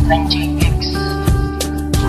ng JX.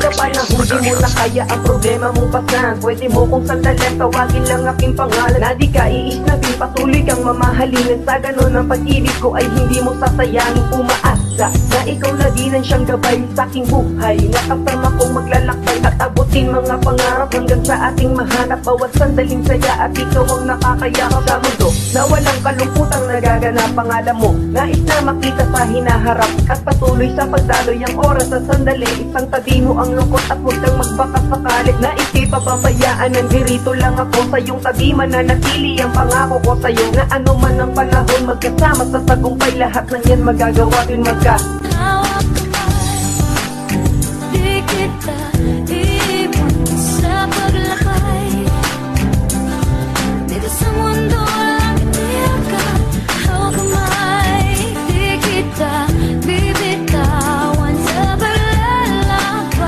Kapag nahuli mo na kaya ang problema mong pasan, pwede mo kung sandalan tawagin lang aking pangalan. Na di ka iisnabing patuloy kang mamahalin. Sa ganon ang pag-ibig ko ay hindi mo sasayangin. Umaasa na ikaw na din ang siyang gabay sa aking buhay. Nakasama kong maglalakbay at abutin mga pangarap hanggang sa ating mahanap. Bawat sandaling saya at ikaw ang nakakayakap sa mundo na walang kalungkutang nagaganap. Pangalan mo nais na makita sa hinaharap at patuloy sa pagdaloy ang oras sa sandali. Isang tabi mo ang lungkot at huwag kang magbaka sakali na ikipapabayaan. Nandirito lang ako sa iyong tabi, mananatili ang pangako ko sa iyo na ano man ang panahon magkasama sa tagumpay. Lahat ng yan magagawa din Hawak kamay, di kita iiwan sa paglakay. Dito sa mundo langit iyakan. Hawak kamay, di kita bibitawan sa paglalakbay.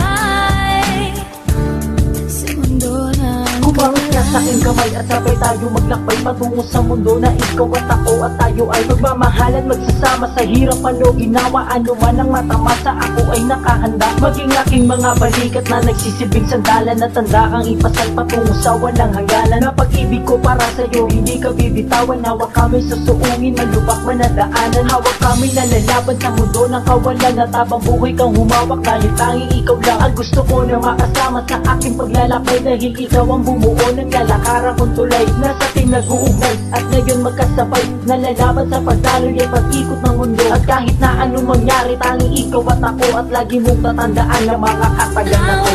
Sa mundo na Kumangin na sa aking kamay at sabay tayo maglakbay patungo sa mundo na ikaw at ako at tayo ay magmamahalan. Magsasama sa hirap man o ginawa, ano man ang matamasa, ako ay nakahanda. Maging aking mga balikat na nagsisibing sandalan na tanda kang ipasal patungo sa walang hangganan. Na pag-ibig ko para sa'yo hindi ka bibitawan. Hawak kami sa suungin, malubak man na daanan. Hawak kami na lalaban sa mundo ng kawalan. At habang buhay kang humawak dahil tanging ikaw lang ang gusto ko na makasama sa aking paglalakbay. Dahil ikaw ang bumuo ng lalakaran kong tulay na sa ating nag-uugnay at ngayon magkasabay na lalaban sa pagdaloy ay pag-ikot ng mundo. At kahit na anong mangyari, tanging ikaw at ako at lagi mong tatandaan na makakatagal ako.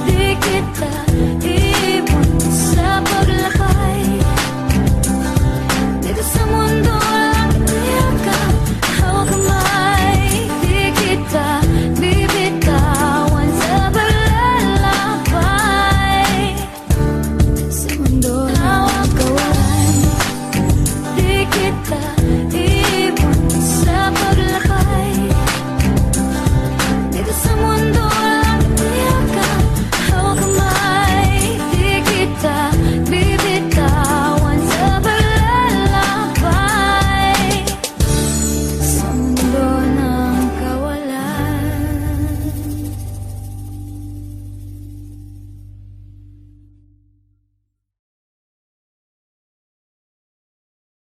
di kita